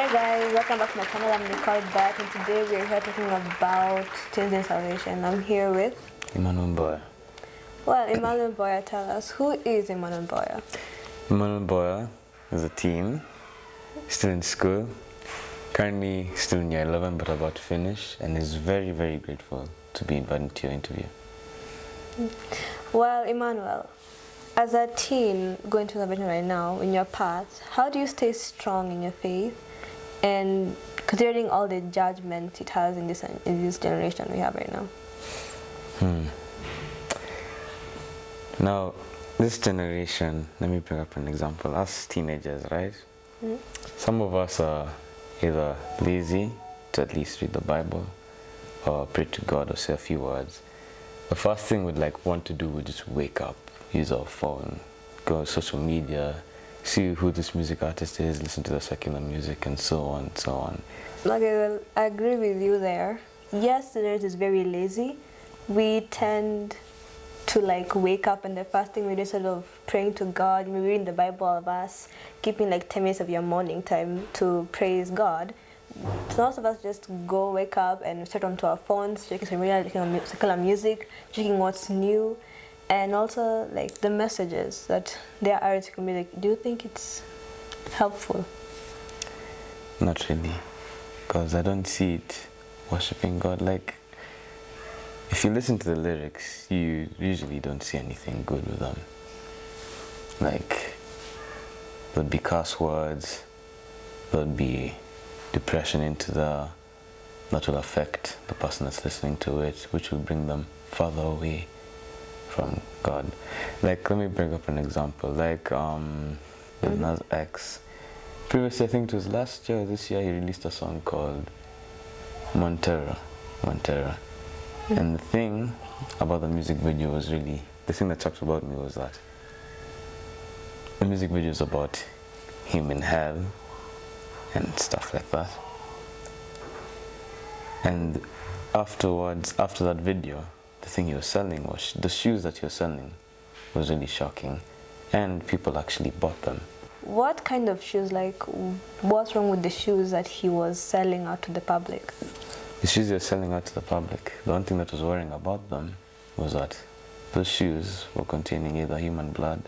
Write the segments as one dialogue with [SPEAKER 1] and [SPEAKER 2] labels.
[SPEAKER 1] Hey guys, welcome back to my channel. I'm Nicole back, and today we're here talking about changing salvation. I'm here with
[SPEAKER 2] Emmanuel Boya.
[SPEAKER 1] Well, Emmanuel Boya, tell us, who is Emmanuel Boya?
[SPEAKER 2] Emmanuel Boya is a teen, still in school, currently still in year 11 but about to finish, and is very, very grateful to be invited to your interview.
[SPEAKER 1] Well, Emmanuel, as a teen going to salvation right now, in your path, how do you stay strong in your faith, and considering all the judgment it has in this generation we have right now?
[SPEAKER 2] Now, this generation, let me bring up an example. Us teenagers, right? Some of us are either lazy to at least read the Bible or pray to God or say a few words. The first thing we'd want to do would just wake up, use our phone, go on social media, see who this music artist is, listen to the secular music, and so on and so on.
[SPEAKER 1] Okay, well, I agree with you there. Yes, the church is very lazy. We tend to wake up, and the first thing we do is sort of praying to God, maybe reading the Bible of us, keeping 10 minutes of your morning time to praise God. So most of us just go wake up and start onto our phones, checking some media, checking secular music, checking what's new, and also the messages that there are in secular music. Do you think it's helpful?
[SPEAKER 2] Not really, because I don't see it worshiping God. If you listen to the lyrics, you usually don't see anything good with them. There'll be curse words, there'll be depression that will affect the person that's listening to it, which will bring them further away from God. Let me bring up an example. With Nas X, previously, I think it was last year or this year, he released a song called Montera. And the thing about the music video was the thing that talked about me was that the music video is about him in hell and stuff like that. And afterwards, after that video, the thing he was selling was the shoes that he was selling was really shocking, and people actually bought them.
[SPEAKER 1] What kind of shoes? What's wrong with the shoes that he was selling out to the public?
[SPEAKER 2] The shoes he was selling out to the public, the one thing that was worrying about them was that those shoes were containing either human blood,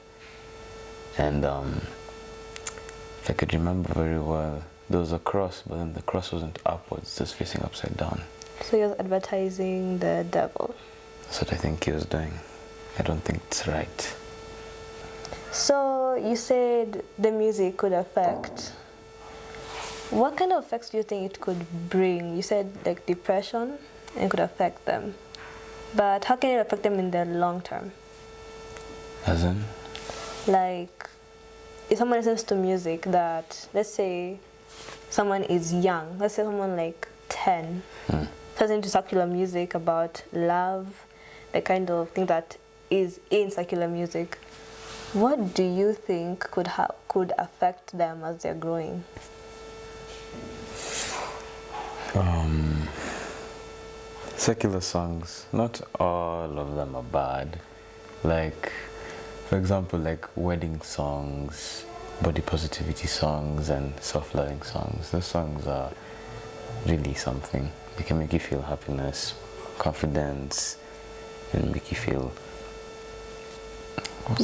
[SPEAKER 2] and if I could remember very well, there was a cross, but then the cross wasn't upwards, just facing upside down.
[SPEAKER 1] So he was advertising the devil.
[SPEAKER 2] That's what I think he was doing. I don't think it's right.
[SPEAKER 1] So you said the music could affect. What kind of effects do you think it could bring? You said depression, and it could affect them. But how can it affect them in the long term?
[SPEAKER 2] As in?
[SPEAKER 1] If someone listens to music that, let's say someone is young, let's say someone 10, listening to secular music about love, the kind of thing that is in secular music, what do you think could affect them as they're growing?
[SPEAKER 2] Secular songs, not all of them are bad. For example, wedding songs, body positivity songs, and self-loving songs. Those songs are really something. They can make you feel happiness, confidence, and make you feel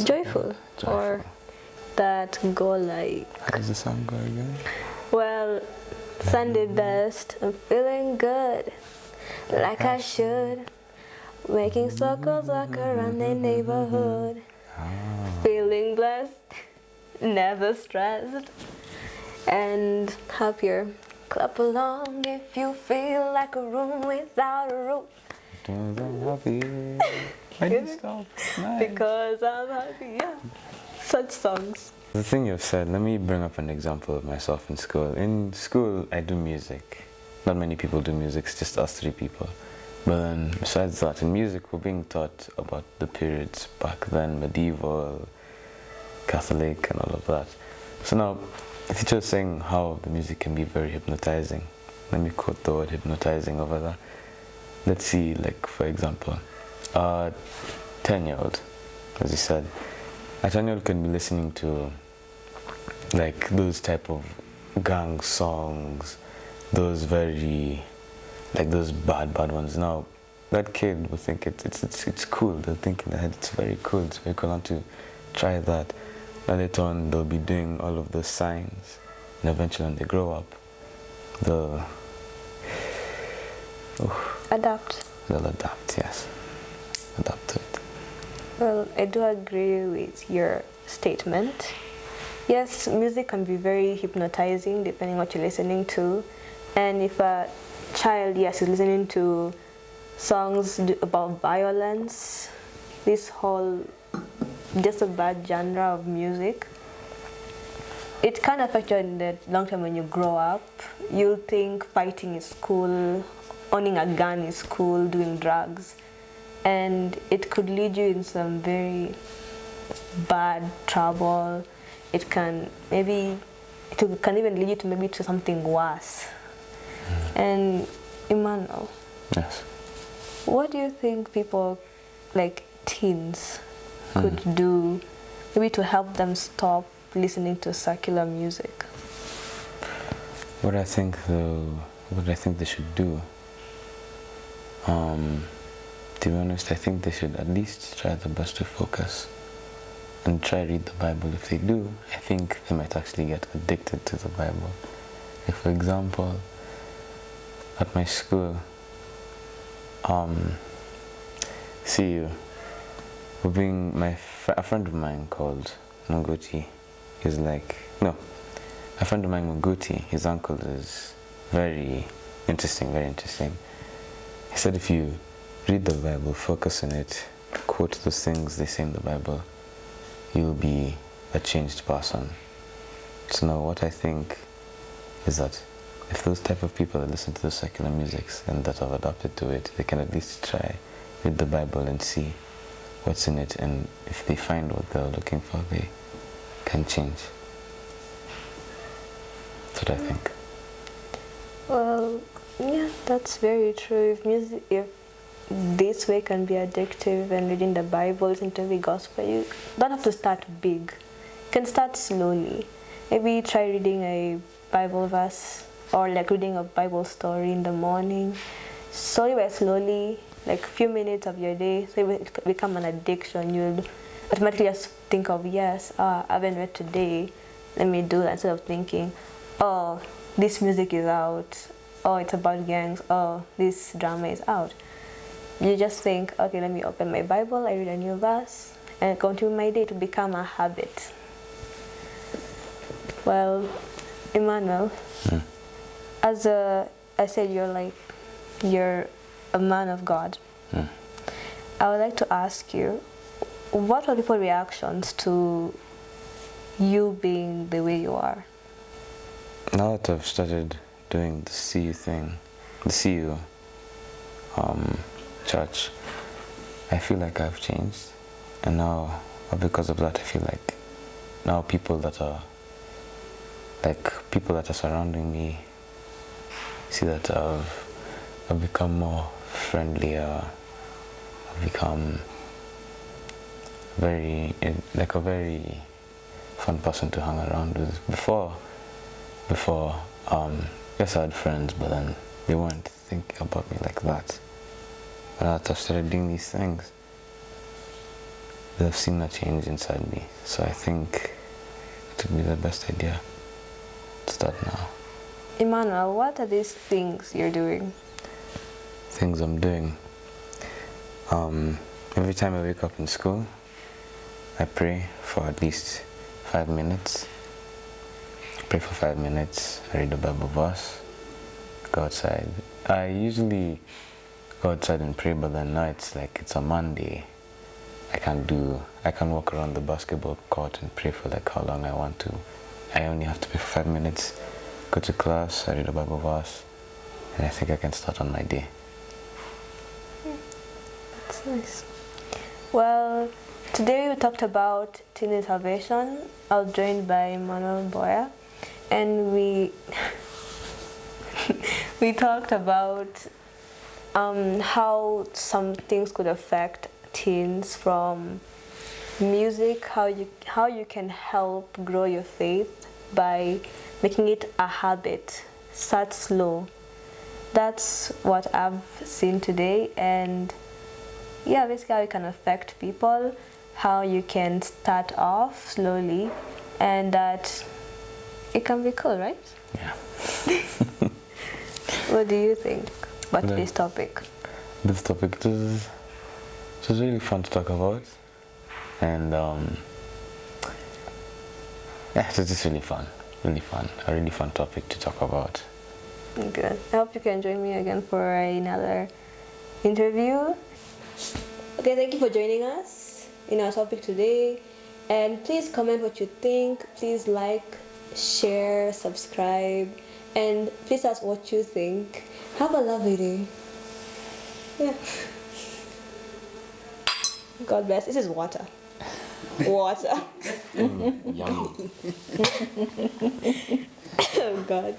[SPEAKER 1] joyful. Or that go
[SPEAKER 2] How does the song go again?
[SPEAKER 1] Well, Sunday best, I'm feeling good, like I should, making circles around the neighborhood, feeling blessed, never stressed, and happier. Clap along if you feel like a room without a roof. Because I'm happy, yeah. Such songs.
[SPEAKER 2] The thing you've said, let me bring up an example of myself in school. In school, I do music. Not many people do music, it's just us 3 people. But then, besides that, in music, we're being taught about the periods back then, medieval, Catholic, and all of that. So now, the teacher was saying how the music can be very hypnotizing. Let me quote the word hypnotizing over there. Let's see, for example, a 10-year-old, as he said, a 10-year-old can be listening to those type of gang songs, those very, like those bad ones. Now, that kid will think it's cool. They'll think in their head it's very cool. It's very cool. I want to try that. And later on, they'll be doing all of those signs, and eventually, when they grow up, they'll
[SPEAKER 1] Adapt.
[SPEAKER 2] They'll adapt. Yes, adapt to it.
[SPEAKER 1] Well, I do agree with your statement. Yes, music can be very hypnotizing depending what you're listening to. And if a child, yes, is listening to songs about violence, this whole just a bad genre of music, it can affect you in the long term when you grow up. You'll think fighting is cool, owning a gun is cool, doing drugs. And it could lead you in some very bad trouble. It can even lead you to something worse. And Emmanuel,
[SPEAKER 2] Yes.
[SPEAKER 1] what do you think people like teens could do maybe to help them stop listening to secular music?
[SPEAKER 2] What I think they should do, to be honest, I think they should at least try their best to focus and try read the Bible. If they do, I think they might actually get addicted to the Bible. Like for example, at my school, see, a friend of mine called Munguti, a friend of mine Munguti, his uncle is very interesting. He said if you read the Bible, focus on it, quote those things they say in the Bible, you'll be a changed person. So now what I think is that if those type of people that listen to the secular musics and that have adapted to it, they can at least try read the Bible and see what's in it, and if they find what they're looking for, they can change. That's what I think.
[SPEAKER 1] Well, yeah, that's very true. If this way can be addictive, and reading the Bible, listening to the gospel, you don't have to start big. You can start slowly. Maybe try reading a Bible verse or like reading a Bible story in the morning. Slowly by slowly, like a few minutes of your day, so it will become an addiction. You'll automatically just think of, yes, I haven't read today, let me do that, instead of thinking, oh, this music is out, oh, it's about gangs, oh, this drama is out. You just think, okay, let me open my Bible, I read a new verse, and continue my day to become a habit. Well, Emmanuel, as I said, you're a man of God. I would like to ask you, what are people's reactions to you being the way you are?
[SPEAKER 2] Now that I've started doing the CU thing, the CU church, I feel like I've changed, and now because of that, I feel like now people that are surrounding me see that I've become more friendlier. I've become a very fun person to hang around with. Before, yes, I had friends, but then they weren't thinking about me like that. But now that I've started doing these things, they've seen a change inside me. So I think it would be the best idea to start now.
[SPEAKER 1] Emmanuel, what are these things you're doing?
[SPEAKER 2] Things I'm doing. Every time I wake up in school, I pray for at least 5 minutes. I pray for 5 minutes, I read the Bible verse, go outside. I usually go outside and pray, but then now it's a Monday. I can walk around the basketball court and pray for like how long I want to. I only have to pray for 5 minutes, go to class, I read the Bible verse, and I think I can start on my day.
[SPEAKER 1] That's nice. Well, today we talked about teen salvation. I was joined by Manuel Boya, and we talked about how some things could affect teens from music, how you can help grow your faith by making it a habit. Start slow. That's what I've seen today, and yeah, basically how you can affect people, how you can start off slowly, and that it can be cool, right?
[SPEAKER 2] Yeah.
[SPEAKER 1] What do you think about
[SPEAKER 2] Yeah.
[SPEAKER 1] this topic?
[SPEAKER 2] This topic it was really fun to talk about, and yeah, it was just really fun, a really fun topic to talk about.
[SPEAKER 1] Good. I hope you can join me again for another interview. Okay, thank you for joining us in our topic today. And please comment what you think. Please like, share, subscribe, and please ask what you think. Have a lovely day. Yeah. God bless. This is water. Water.
[SPEAKER 2] Yummy.
[SPEAKER 1] Oh God.